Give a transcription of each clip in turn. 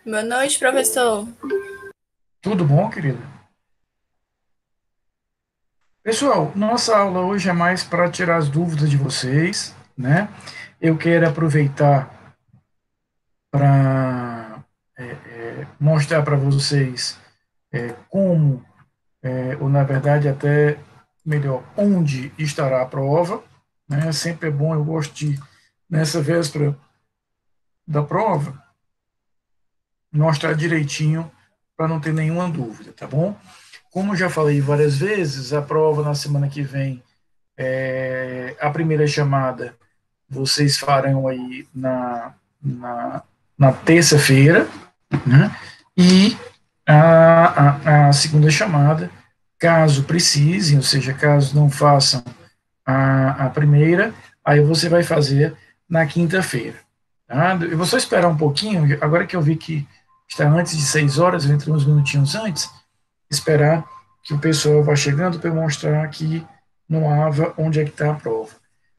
Boa noite, professor. Tudo bom, querida? Pessoal, nossa aula hoje é mais para tirar as dúvidas de vocês, né? Eu quero aproveitar para mostrar para vocês como, ou na verdade até melhor, onde estará a prova, né? Sempre é bom, eu gosto de, nessa véspera da prova, mostrar direitinho para não ter nenhuma dúvida, tá bom? Como já falei várias vezes, a prova na semana que vem, a primeira chamada vocês farão aí na terça-feira, né? E a segunda chamada, caso precisem, ou seja, caso não façam a primeira, aí você vai fazer na quinta-feira. Tá? Eu vou só esperar um pouquinho, agora que eu vi que está antes de 6 horas, eu entrei uns minutinhos antes, esperar que o pessoal vá chegando para eu mostrar aqui no AVA onde é que está a prova.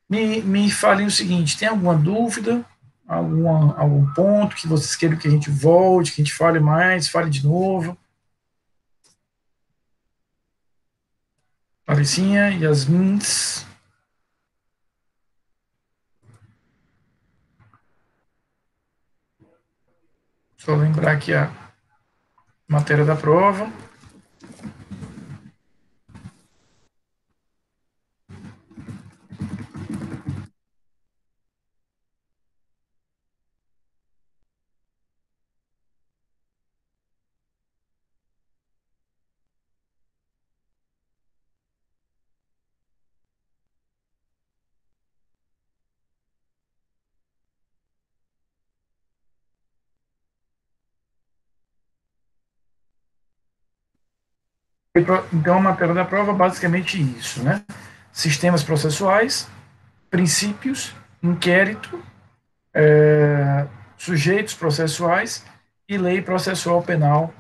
Me falem o seguinte, tem alguma dúvida, algum ponto que vocês queiram que a gente volte, que a gente fale mais, fale de novo? Patricinha, Yasmin, só lembrar aqui a matéria da prova. Então, a matéria da prova é basicamente isso, né? Sistemas processuais, princípios, inquérito, sujeitos processuais e lei processual penal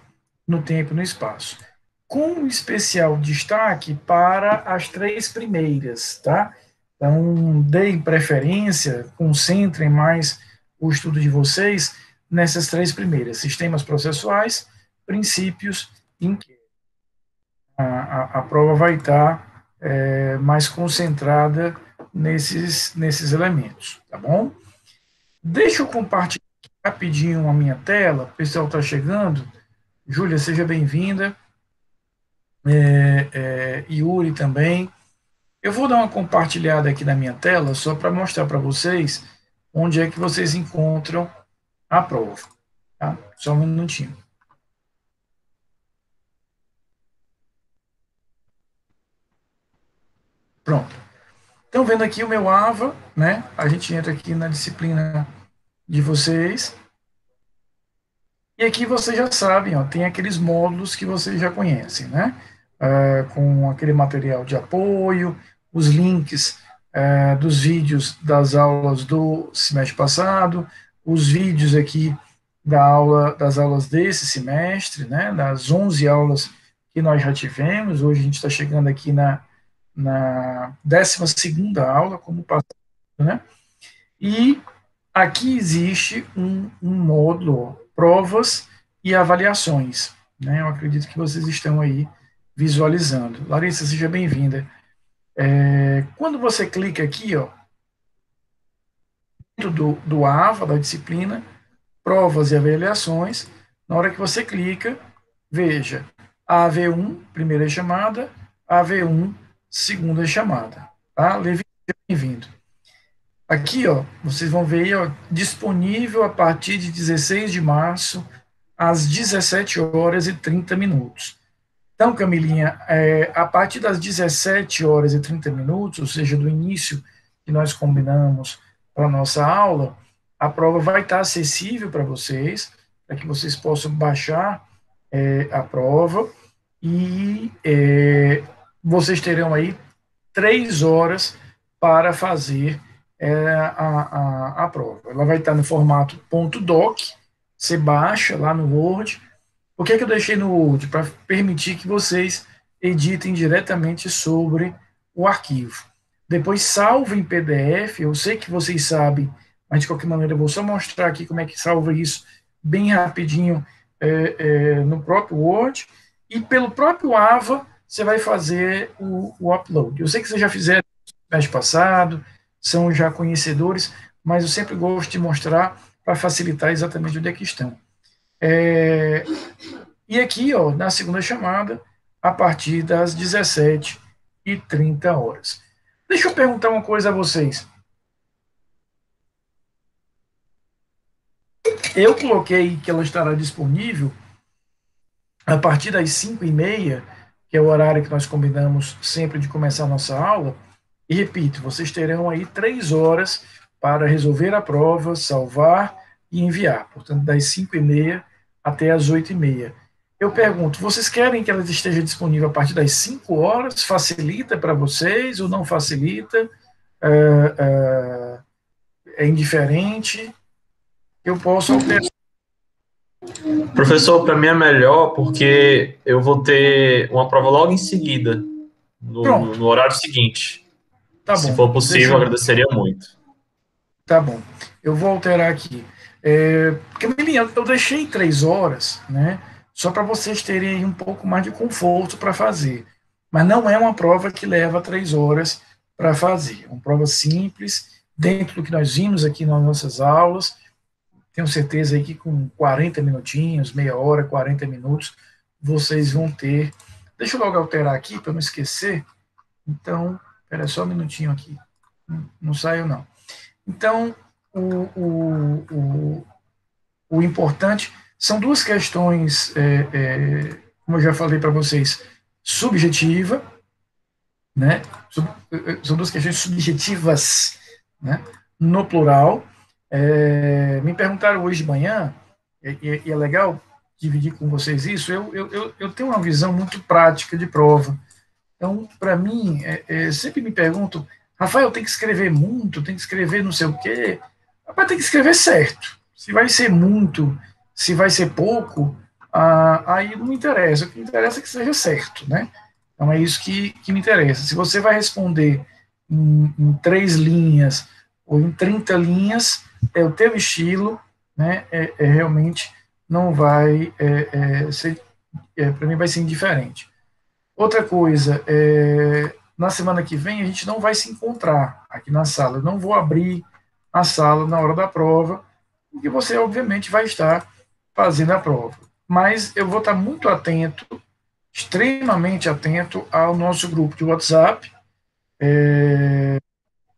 no tempo e no espaço. Com especial destaque para as três primeiras, tá? Então, deem preferência, concentrem mais o estudo de vocês nessas três primeiras: sistemas processuais, princípios e inquérito. A prova vai estar mais concentrada nesses elementos, tá bom? Deixa eu compartilhar rapidinho a minha tela, o pessoal está chegando. Júlia, seja bem-vinda. Yuri também. Eu vou dar uma compartilhada aqui na minha tela, só para mostrar para vocês onde é que vocês encontram a prova. Tá? Só um minutinho. Pronto. Estão vendo aqui o meu AVA, né? A gente entra aqui na disciplina de vocês. E aqui vocês já sabem, ó, tem aqueles módulos que vocês já conhecem, né? Com aquele material de apoio, os links dos vídeos das aulas do semestre passado, os vídeos aqui das aulas desse semestre, né? Das 11 aulas que nós já tivemos. Hoje a gente está chegando aqui na 12ª aula, como passado, né? E aqui existe um módulo, provas e avaliações. Né? Eu acredito que vocês estão aí visualizando. Larissa, seja bem-vinda. Quando você clica aqui, ó, dentro do AVA, da disciplina, provas e avaliações, na hora que você clica, veja, a AV1, primeira chamada, a AV1, segunda chamada. Tá? Levi, seja bem-vindo. Aqui, ó, vocês vão ver aí, ó, disponível a partir de 16 de março, às 17 horas e 30 minutos. Então, Camilinha, a partir das 17 horas e 30 minutos, ou seja, do início que nós combinamos para a nossa aula, a prova vai estar acessível para vocês, para que vocês possam baixar a prova e vocês terão aí 3 horas para fazer a prova. Ela vai estar no formato .doc, você baixa lá no Word. Por que eu deixei no Word? Para permitir que vocês editem diretamente sobre o arquivo. Depois salva em PDF, eu sei que vocês sabem, mas de qualquer maneira eu vou só mostrar aqui como é que salva isso bem rapidinho no próprio Word, e pelo próprio Ava você vai fazer o upload. Eu sei que vocês já fizeram no mês passado, são já conhecedores, mas eu sempre gosto de mostrar para facilitar exatamente onde é que estão. E aqui, ó, na segunda chamada, a partir das 17h30. Deixa eu perguntar uma coisa a vocês. Eu coloquei que ela estará disponível a partir das 5h30, que é o horário que nós combinamos sempre de começar a nossa aula. E repito, vocês terão aí 3 horas para resolver a prova, salvar e enviar. Portanto, das 5h30 até as 8h30. Eu pergunto, vocês querem que ela esteja disponível a partir das 5 horas? Facilita para vocês ou não facilita? É indiferente? Eu posso alterar. Professor, para mim é melhor porque eu vou ter uma prova logo em seguida, Pronto, no horário seguinte. tá Se bom. for possível, Deixa eu eu. agradeceria muito. Tá bom. Eu vou alterar aqui. Camilinha, eu deixei 3 horas, né? Só para vocês terem um pouco mais de conforto para fazer. Mas não é uma prova que leva 3 horas para fazer. É uma prova simples, dentro do que nós vimos aqui nas nossas aulas. Tenho certeza aí que com 40 minutinhos, meia hora, 40 minutos, vocês vão ter. Deixa eu logo alterar aqui para não esquecer. Então, espera só um minutinho aqui. Não saiu, não. Então, o, o, o, o importante são duas questões, como eu já falei para vocês, subjetiva, né? São duas questões subjetivas, né? No plural. Me perguntaram hoje de manhã, e é legal dividir com vocês isso, eu tenho uma visão muito prática de prova. Então, para mim, sempre me perguntam, Rafael, tem que escrever muito, tem que escrever não sei o quê. Rapaz, tem que escrever certo. Se vai ser muito, se vai ser pouco, aí não me interessa. O que me interessa é que seja certo, né? Então, é isso que me interessa. Se você vai responder em 3 linhas ou em 30 linhas, é o teu estilo, né? Realmente não vai ser, para mim vai ser indiferente. Outra coisa, na semana que vem a gente não vai se encontrar aqui na sala. Eu não vou abrir a sala na hora da prova, porque você, obviamente, vai estar fazendo a prova. Mas eu vou estar muito atento, extremamente atento ao nosso grupo de WhatsApp.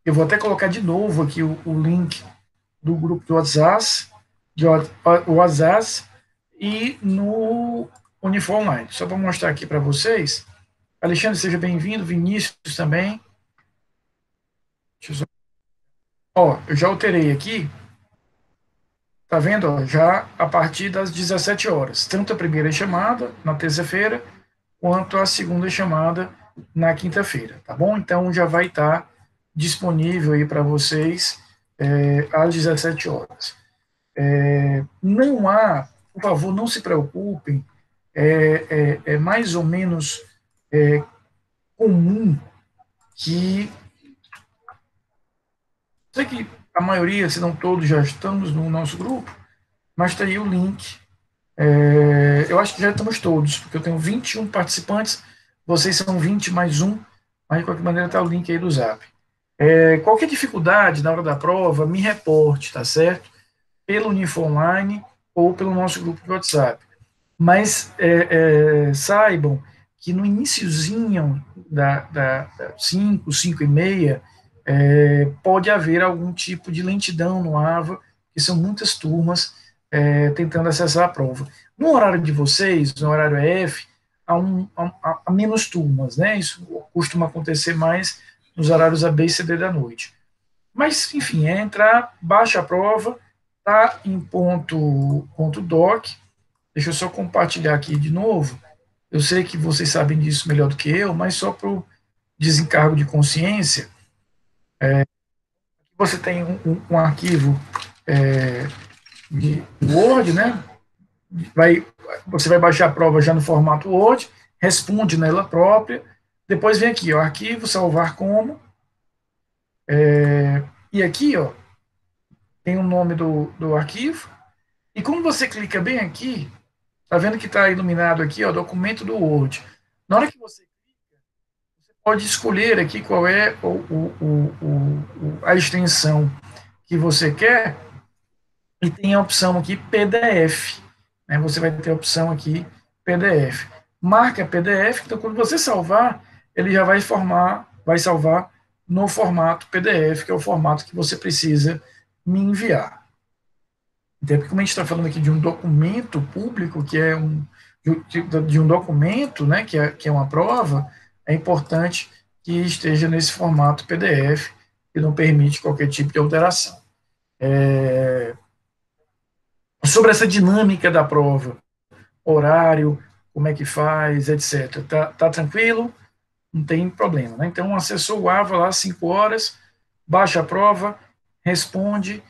Eu vou até colocar de novo aqui o link do grupo de WhatsApp e no Unifor Online. Só para mostrar aqui para vocês. Alexandre, seja bem-vindo. Vinícius também. Ó, eu já alterei aqui. Tá vendo? Ó, já a partir das 17 horas. Tanto a primeira chamada, na terça-feira, quanto a segunda chamada, na quinta-feira. Tá bom? Então já vai estar disponível aí para vocês às 17 horas. Não há, por favor, não se preocupem. É mais ou menos comum que sei que a maioria, se não todos, já estamos no nosso grupo, mas está aí o link. Eu acho que já estamos todos, porque eu tenho 21 participantes, vocês são 20 mais um, mas de qualquer maneira está o link aí do Zap. Qualquer dificuldade na hora da prova, me reporte, tá certo? Pelo Unifo Online ou pelo nosso grupo de WhatsApp. Mas saibam que no iniciozinho da 5h30, pode haver algum tipo de lentidão no AVA, que são muitas turmas tentando acessar a prova. No horário de vocês, no horário F, há menos turmas, né? Isso costuma acontecer mais nos horários A, B e C, D da noite. Mas, enfim, é entrar, baixa a prova, tá em ponto doc. Deixa eu só compartilhar aqui de novo. Eu sei que vocês sabem disso melhor do que eu, mas só para o desencargo de consciência, você tem um arquivo de Word, né? Você vai baixar a prova já no formato Word, responde nela própria, depois vem aqui, ó, arquivo, salvar como, e aqui, ó, tem o nome do arquivo, E como você clica bem aqui, tá vendo que está iluminado aqui, ó, documento do Word. Na hora que você clica, você pode escolher aqui qual é a extensão que você quer, e tem a opção aqui PDF, né? Você vai ter a opção aqui PDF. Marca PDF, então quando você salvar, ele já vai salvar no formato PDF, que é o formato que você precisa me enviar. Até porque como a gente está falando aqui de um documento público, que é de um documento, né, que é uma prova, é importante que esteja nesse formato PDF, que não permite qualquer tipo de alteração. Sobre essa dinâmica da prova, horário, como é que faz, etc. Tá tranquilo? Não tem problema, né? Então, acessou o AVA lá, 5 horas, baixa a prova, responde,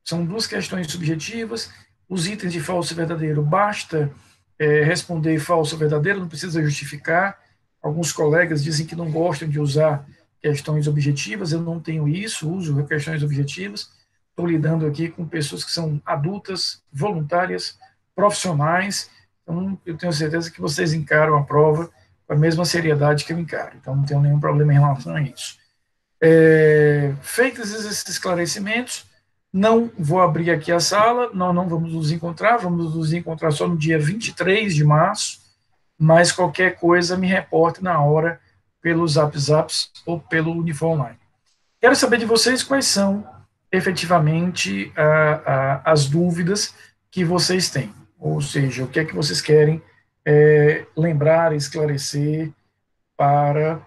são 2 questões subjetivas, os itens de falso e verdadeiro, basta responder falso ou verdadeiro, não precisa justificar. Alguns colegas dizem que não gostam de usar questões objetivas, eu não tenho isso, uso questões objetivas. Estou lidando aqui com pessoas que são adultas, voluntárias, profissionais, então eu tenho certeza que vocês encaram a prova com a mesma seriedade que eu encaro, então não tenho nenhum problema em relação a isso. Feitos esses esclarecimentos, não vou abrir aqui a sala, nós não vamos nos encontrar só no dia 23 de março, mas qualquer coisa me reporte na hora pelos WhatsApps ou pelo Unifor Online. Quero saber de vocês quais são efetivamente as dúvidas que vocês têm, ou seja, o que é que vocês querem lembrar, esclarecer para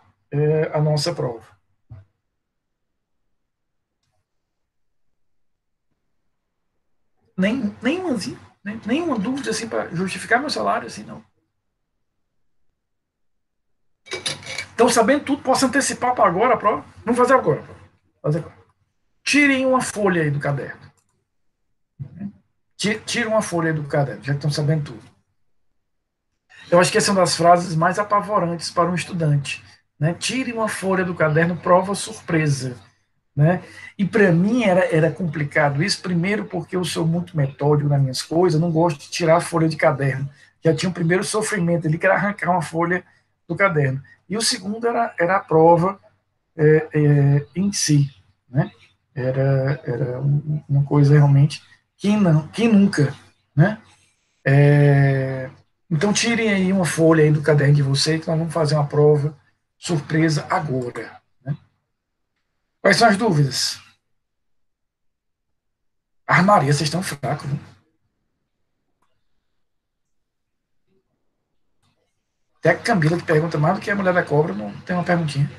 a nossa prova. Nenhuma dúvida assim para justificar meu salário, assim, não. Então, sabendo tudo, posso antecipar para agora a prova? Vamos fazer agora. Fazer agora. Tirem uma folha aí do caderno. Tirem uma folha aí do caderno, já que estão sabendo tudo. Eu acho que essa é uma das frases mais apavorantes para um estudante. Né? Tire uma folha do caderno, prova surpresa. Né? E para mim era complicado isso, primeiro porque eu sou muito metódico nas minhas coisas, não gosto de tirar a folha de caderno. Já tinha o primeiro sofrimento ali, que era arrancar uma folha do caderno. E o segundo era a prova em si. Né? Era uma coisa realmente que nunca. Né? Então tirem aí uma folha aí do caderno de vocês, que nós vamos fazer uma prova surpresa agora. Né? Quais são as dúvidas? Maria, vocês estão fracos. Viu? Até a Camila que pergunta mais do que a mulher da cobra, não tem uma perguntinha.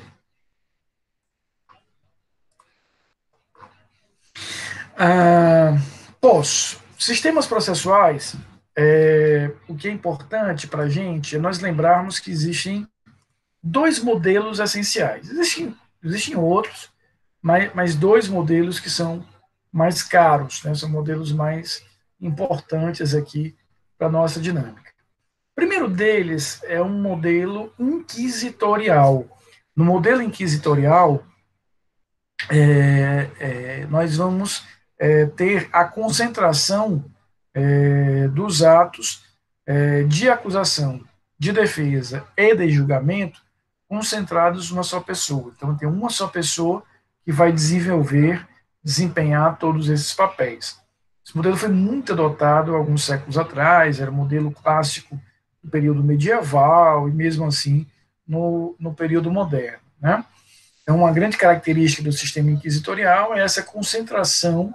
Posso. Sistemas processuais, o que é importante para a gente é nós lembrarmos que existem 2 modelos essenciais. Existem outros, mas 2 modelos que são mais caros, né? São modelos mais importantes aqui para a nossa dinâmica. O primeiro deles é um modelo inquisitorial. No modelo inquisitorial, nós vamos ter a concentração dos atos de acusação, de defesa e de julgamento concentrados numa só pessoa. Então, tem uma só pessoa que vai desempenhar todos esses papéis. Esse modelo foi muito adotado alguns séculos atrás, era um modelo clássico no período medieval e mesmo assim no período moderno. Né? Então, uma grande característica do sistema inquisitorial é essa concentração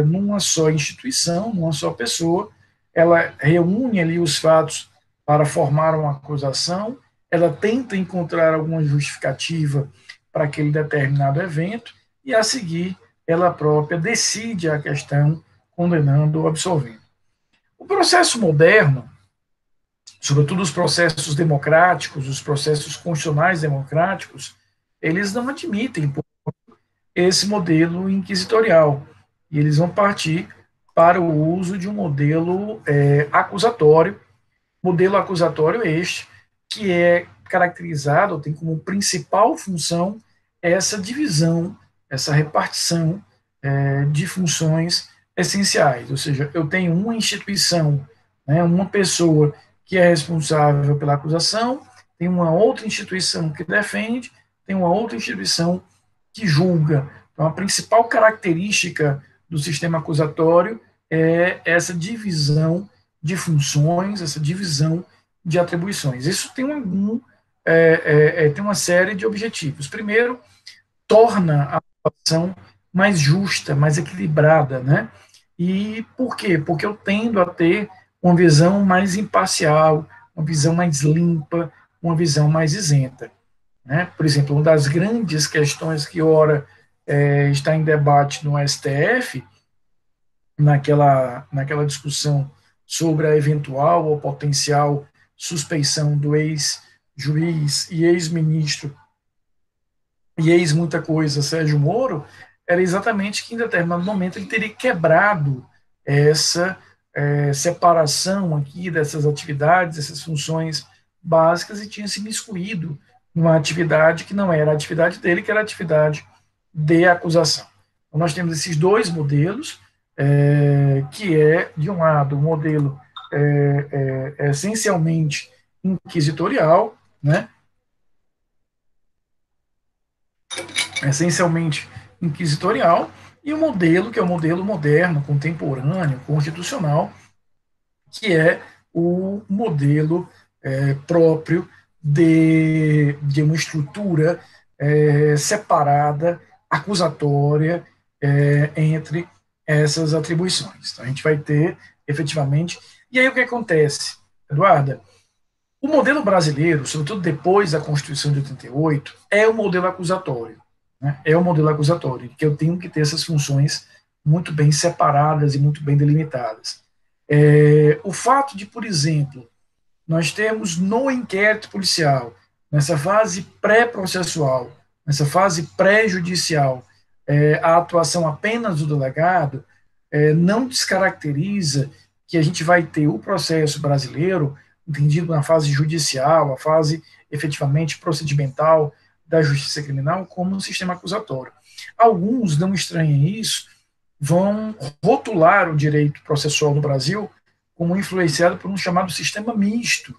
numa só instituição, numa só pessoa. Ela reúne ali os fatos para formar uma acusação, ela tenta encontrar alguma justificativa para aquele determinado evento e, a seguir, ela própria decide a questão, condenando ou absolvendo. O processo moderno, sobretudo os processos democráticos, os processos constitucionais democráticos, eles não admitem esse modelo inquisitorial e eles vão partir para o uso de um modelo acusatório, modelo acusatório este, que é caracterizado, tem como principal função essa divisão, essa repartição de funções essenciais, ou seja, eu tenho uma instituição, né, uma pessoa que é responsável pela acusação, tem uma outra instituição que defende, tem uma outra instituição que julga. Então, a principal característica do sistema acusatório é essa divisão de funções, essa divisão de atribuições. Isso tem tem uma série de objetivos. Primeiro, torna a ação mais justa, mais equilibrada, né? E por quê? Porque eu tendo a ter uma visão mais imparcial, uma visão mais limpa, uma visão mais isenta, né? Por exemplo, uma das grandes questões que ora está em debate no STF, naquela discussão sobre a eventual ou potencial suspeição do ex-juiz e ex-ministro e ex muita coisa, Sérgio Moro, era exatamente que em determinado momento ele teria quebrado essa separação aqui dessas atividades, essas funções básicas, e tinha se miscuído numa atividade que não era a atividade dele, que era a atividade de acusação. Então, nós temos esses dois modelos, que é, de um lado, o modelo essencialmente inquisitorial, né, essencialmente inquisitorial, e o modelo que é o modelo moderno, contemporâneo, constitucional, que é o modelo próprio de uma estrutura separada, acusatória, entre essas atribuições. Então, a gente vai ter, efetivamente... E aí o que acontece, Eduarda? O modelo brasileiro, sobretudo depois da Constituição de 88, é o modelo acusatório. Né? É o modelo acusatório, que eu tenho que ter essas funções muito bem separadas e muito bem delimitadas. O fato de, por exemplo, nós temos no inquérito policial, nessa fase pré-processual, nessa fase pré-judicial, a atuação apenas do delegado, não descaracteriza que a gente vai ter o processo brasileiro entendido na fase judicial, a fase efetivamente procedimental da justiça criminal, como um sistema acusatório. Alguns, não estranhem isso, vão rotular o direito processual no Brasil como influenciado por um chamado sistema misto.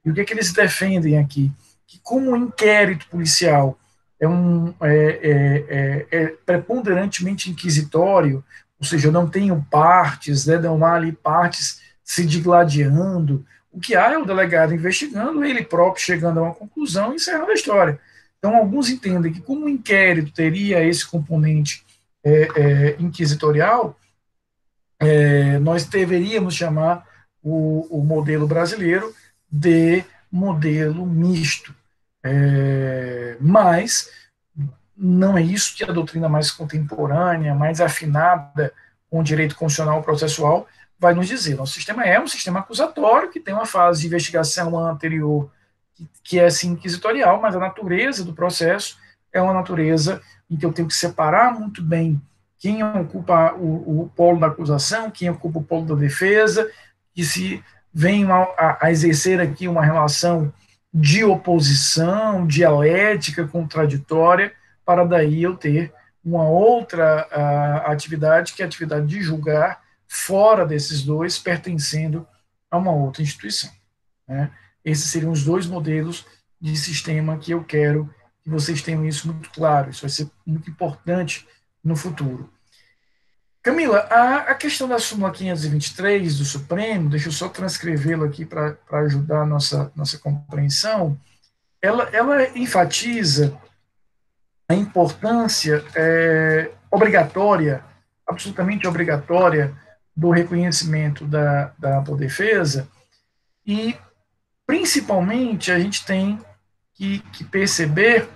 E o que é que eles defendem aqui? Que como o inquérito policial é preponderantemente inquisitório, ou seja, eu não tenho partes, né, não há ali partes se digladiando, o que há é o delegado investigando, ele próprio chegando a uma conclusão e encerrando a história. Então, alguns entendem que como o inquérito teria esse componente inquisitorial, nós deveríamos chamar o modelo brasileiro de modelo misto. Mas não é isso que a doutrina mais contemporânea, mais afinada com o direito constitucional processual vai nos dizer. Nosso sistema é um sistema acusatório, que tem uma fase de investigação anterior, que é sim inquisitorial, mas a natureza do processo é uma natureza em que eu tenho que separar muito bem quem ocupa o polo da acusação, quem ocupa o polo da defesa, que se vem a exercer aqui uma relação de oposição, dialética, contraditória, para daí eu ter uma outra atividade, que é a atividade de julgar fora desses dois, pertencendo a uma outra instituição. Né? Esses seriam os dois modelos de sistema que eu quero que vocês tenham isso muito claro. Isso vai ser muito importante no futuro. Camila, a questão da súmula 523 do Supremo, deixa eu só transcrevê-la aqui para ajudar a nossa compreensão, ela enfatiza a importância obrigatória, absolutamente obrigatória, do reconhecimento da ampla defesa, e, principalmente, a gente tem que perceber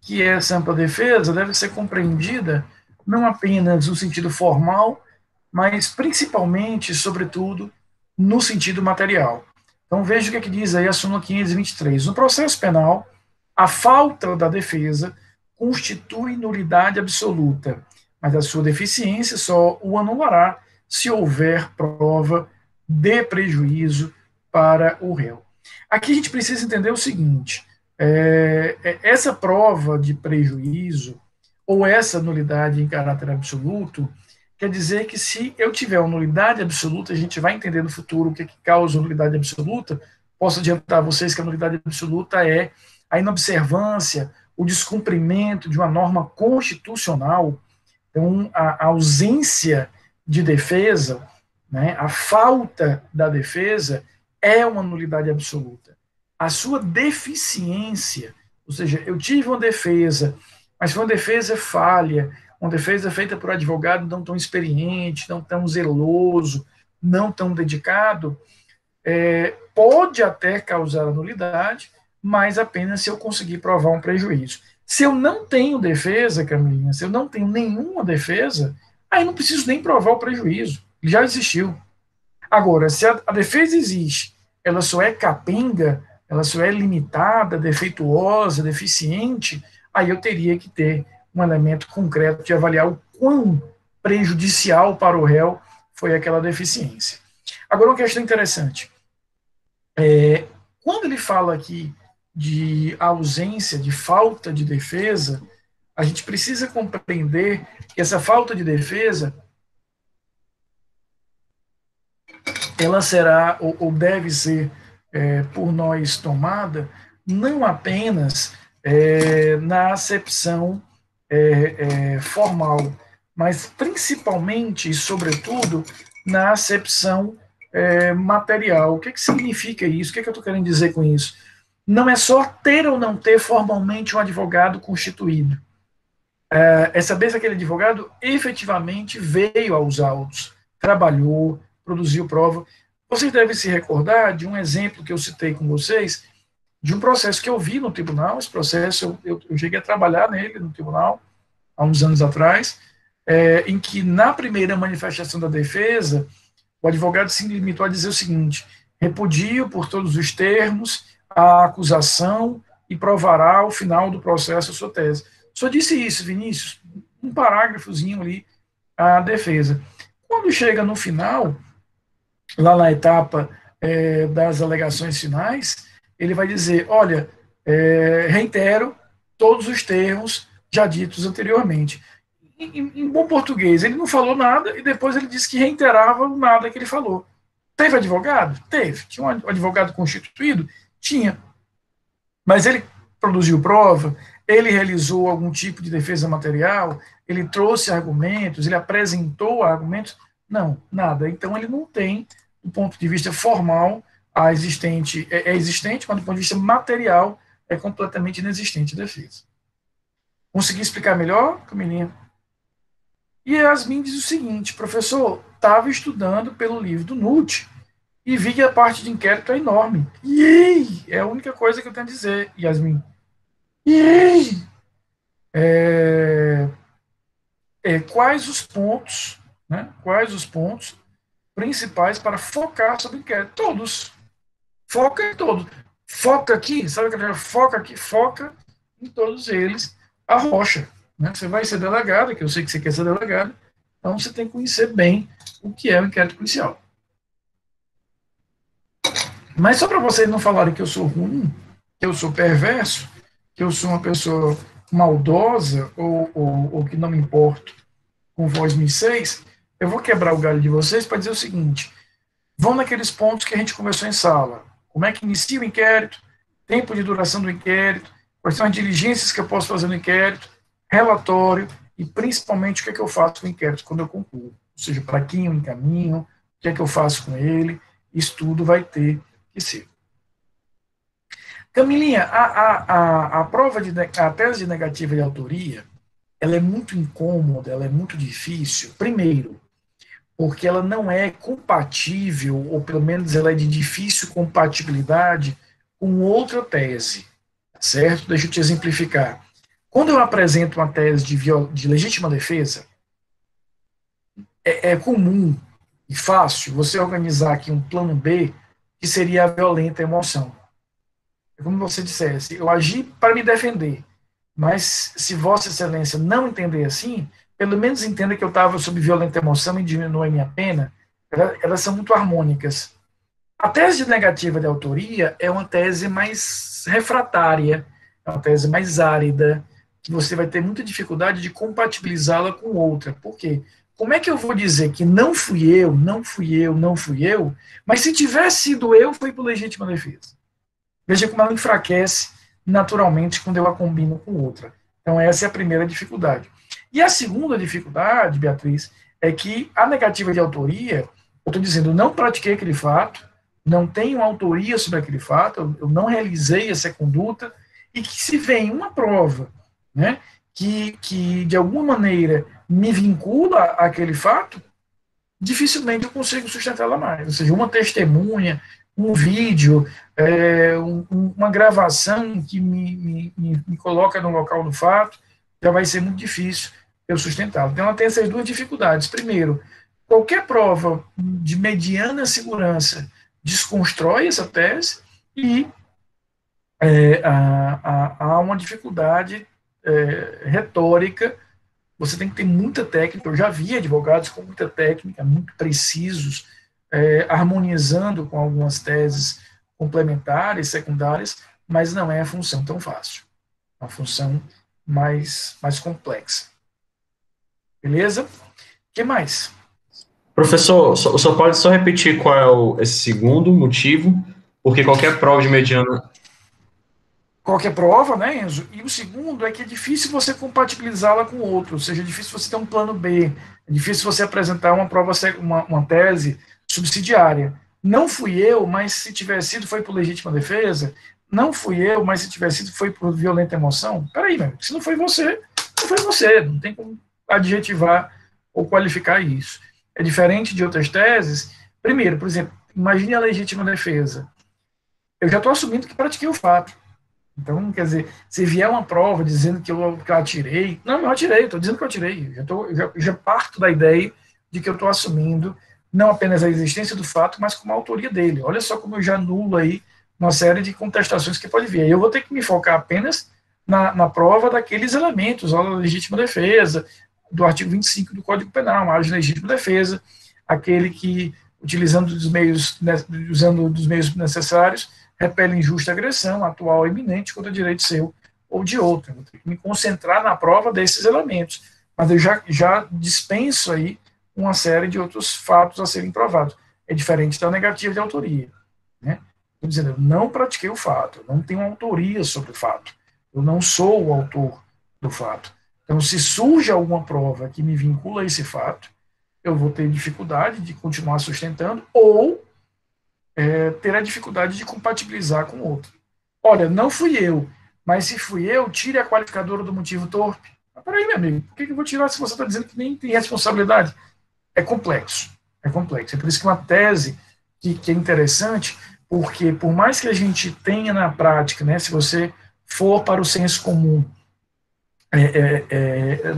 que essa ampla defesa deve ser compreendida não apenas no sentido formal, mas principalmente, sobretudo, no sentido material. Então, veja o que diz aí a súmula 523. No processo penal, a falta da defesa constitui nulidade absoluta, mas a sua deficiência só o anulará se houver prova de prejuízo para o réu. Aqui a gente precisa entender o seguinte: essa prova de prejuízo ou essa nulidade em caráter absoluto, quer dizer que se eu tiver uma nulidade absoluta, a gente vai entender no futuro o que causa nulidade absoluta. Posso adiantar a vocês que a nulidade absoluta é a inobservância, o descumprimento de uma norma constitucional. Então, a ausência de defesa, né, a falta da defesa é uma nulidade absoluta. A sua deficiência, ou seja, eu tive uma defesa, mas foi uma defesa falha, uma defesa feita por um advogado não tão experiente, não tão zeloso, não tão dedicado, pode até causar a nulidade, mas apenas se eu conseguir provar um prejuízo. Se eu não tenho defesa, Camilinha, se eu não tenho nenhuma defesa, aí não preciso nem provar o prejuízo, ele já existiu. Agora, se a defesa existe, ela só é capenga, ela só é limitada, defeituosa, deficiente, aí eu teria que ter um elemento concreto de avaliar o quão prejudicial para o réu foi aquela deficiência. Agora, uma questão interessante. Quando ele fala aqui de ausência, de falta de defesa, a gente precisa compreender que essa falta de defesa ela será ou deve ser por nós tomada não apenas na acepção formal, mas principalmente e sobretudo na acepção material. O que significa isso? O que eu estou querendo dizer com isso? Não é só ter ou não ter formalmente um advogado constituído. É saber se aquele advogado efetivamente veio aos autos, trabalhou, produziu prova. Vocês devem se recordar de um exemplo que eu citei com vocês, de um processo que eu vi no tribunal. Esse processo, eu cheguei a trabalhar nele no tribunal, há uns anos atrás, em que, na primeira manifestação da defesa, o advogado se limitou a dizer o seguinte: repudio por todos os termos a acusação e provará ao final do processo a sua tese. Só disse isso, Vinícius, um parágrafozinho ali, a defesa. Quando chega no final, lá na etapa das alegações finais, ele vai dizer, olha, reitero todos os termos já ditos anteriormente. Em bom português, ele não falou nada e depois ele disse que reiterava o nada que ele falou. Teve advogado? Teve. Tinha um advogado constituído? Tinha. Mas ele produziu prova, ele realizou algum tipo de defesa material, ele trouxe argumentos, ele apresentou argumentos? Não, nada. Então ele não tem, do ponto de vista formal, existente, existente, mas do ponto de vista material, é completamente inexistente a defesa. Consegui explicar melhor, Camilinha? E Yasmin diz o seguinte: professor, estava estudando pelo livro do Nutt e vi que a parte de inquérito é enorme. Yay! É a única coisa que eu tenho a dizer, Yasmin. Yay! Quais os pontos, né? Quais os pontos principais para focar sobre o inquérito? Todos. Foca em todos. Foca aqui, sabe o que eu quero? Foca aqui, foca em todos eles. A rocha. Né? Você vai ser delegado, que eu sei que você quer ser delegado, então você tem que conhecer bem o que é o inquérito policial. Mas só para vocês não falarem que eu sou ruim, que eu sou perverso, que eu sou uma pessoa maldosa ou que não me importo com voz 1006, eu vou quebrar o galho de vocês para dizer o seguinte: vão naqueles pontos que a gente conversou em sala. Como é que inicia o inquérito, tempo de duração do inquérito, quais são as diligências que eu posso fazer no inquérito, relatório e, principalmente, o que é que eu faço com o inquérito quando eu concluo. Ou seja, para quem eu encaminho, o que é que eu faço com ele, isso tudo vai ter que ser. Camilinha, a prova a tese de negativa de autoria, ela é muito incômoda, ela é muito difícil. Primeiro, porque ela não é compatível, ou pelo menos ela é de difícil compatibilidade com outra tese, certo? Deixa eu te exemplificar. Quando eu apresento uma tese de legítima defesa, é comum e fácil você organizar aqui um plano B, que seria a violenta emoção. É como você dissesse: eu agi para me defender, mas se Vossa Excelência não entender assim, pelo menos entenda que eu estava sob violenta emoção e diminui minha pena. Elas são muito harmônicas. A tese de negativa de autoria é uma tese mais refratária, é uma tese mais árida, que você vai ter muita dificuldade de compatibilizá-la com outra. Por quê? como é que eu vou dizer que não fui eu, não fui eu, não fui eu, mas se tivesse sido eu, foi por legítima defesa? Veja como ela enfraquece naturalmente quando eu a combino com outra. Então, essa é a primeira dificuldade. E a segunda dificuldade, Beatriz, é que a negativa de autoria, eu estou dizendo, não pratiquei aquele fato, não tenho autoria sobre aquele fato, eu não realizei essa conduta, e que se vem uma prova, né, que de alguma maneira me vincula àquele fato, dificilmente eu consigo sustentá-la mais. Ou seja, uma testemunha, um vídeo, uma gravação que me coloca no local do fato, já vai ser muito difícil eu sustentá-la. Então, ela tem essas duas dificuldades. Primeiro, qualquer prova de mediana segurança desconstrói essa tese e há uma dificuldade retórica. Você tem que ter muita técnica. Eu já vi advogados com muita técnica, muito precisos, harmonizando com algumas teses complementares, secundárias, mas não é a função tão fácil. É uma função mais complexa. Beleza? O que mais? Professor, só pode só repetir qual é esse segundo motivo? Porque qualquer prova de mediana... Qualquer prova, né, Enzo? E o segundo é que é difícil você compatibilizá-la com outro, ou seja, é difícil você ter um plano B, é difícil você apresentar uma prova, uma tese subsidiária. Não fui eu, mas se tiver sido, foi por legítima defesa. Não fui eu, mas se tiver sido, foi por violenta emoção. Peraí, meu, se não foi você, não foi você. Não tem como adjetivar ou qualificar isso. É diferente de outras teses. Primeiro, por exemplo, imagine a legítima defesa. Eu já estou assumindo que pratiquei o fato. Então, quer dizer, se vier uma prova dizendo que eu atirei, não, eu atirei, estou dizendo que eu atirei. Já parto da ideia de que eu estou assumindo não apenas a existência do fato, mas como a autoria dele. Olha só como eu já anulo aí uma série de contestações que pode vir. Eu vou ter que me focar apenas na prova daqueles elementos, a legítima defesa, do artigo 25 do Código Penal, a margem de legítima defesa, aquele que, usando dos meios necessários, repele injusta agressão, atual ou iminente, contra direito seu ou de outro. Eu vou ter que me concentrar na prova desses elementos. Mas eu já dispenso aí uma série de outros fatos a serem provados. É diferente da negativa de autoria. Né? Estou dizendo, eu não pratiquei o fato, eu não tenho autoria sobre o fato, eu não sou o autor do fato. Então, se surge alguma prova que me vincula a esse fato, eu vou ter dificuldade de continuar sustentando ou ter a dificuldade de compatibilizar com o outro. Olha, não fui eu, mas se fui eu, tire a qualificadora do motivo torpe. Mas peraí, meu amigo, por que eu vou tirar se você está dizendo que nem tem responsabilidade? É complexo, é complexo. É por isso que uma tese que é interessante, porque por mais que a gente tenha na prática, né, se você for para o senso comum,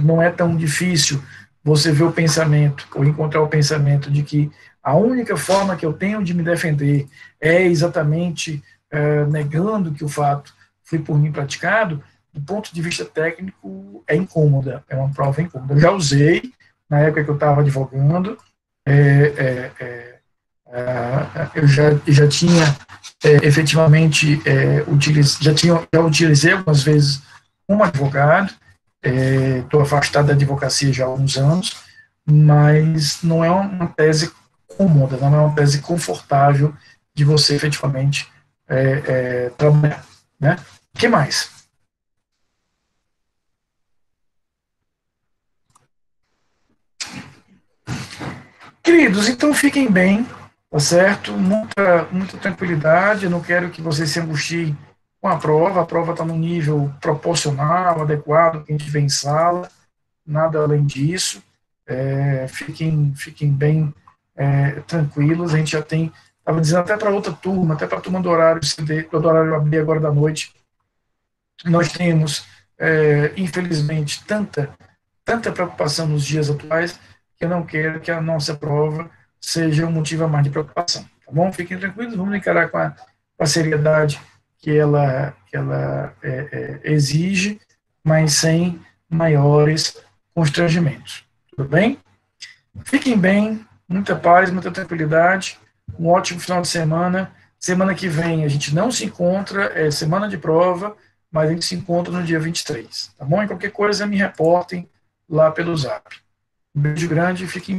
não é tão difícil você ver o pensamento, ou encontrar o pensamento de que a única forma que eu tenho de me defender é exatamente negando que o fato foi por mim praticado. Do ponto de vista técnico, é incômoda, é uma prova incômoda. Eu já usei, na época que eu estava advogando, eu já tinha efetivamente já utilizei algumas vezes como advogado, estou afastado da advocacia já há alguns anos, mas não é uma tese cômoda, não é uma tese confortável de você efetivamente trabalhar. Né? O que mais? Queridos, então fiquem bem, tá certo? Muita tranquilidade, eu não quero que vocês se angustiem com a prova está no nível proporcional, adequado, que a gente vê em sala, nada além disso. Fiquem bem tranquilos, a gente já tem, estava dizendo até para outra turma, até para a turma do horário CD, do horário AB agora da noite, nós temos, infelizmente, tanta preocupação nos dias atuais, que eu não quero que a nossa prova seja um motivo a mais de preocupação, tá bom? Fiquem tranquilos, vamos encarar com a seriedade que ela exige, mas sem maiores constrangimentos, tudo bem? Fiquem bem, muita paz, muita tranquilidade, um ótimo final de semana. Semana que vem a gente não se encontra, é semana de prova, mas a gente se encontra no dia 23, tá bom? E qualquer coisa me reportem lá pelo Zap. Um beijo grande e fique em paz.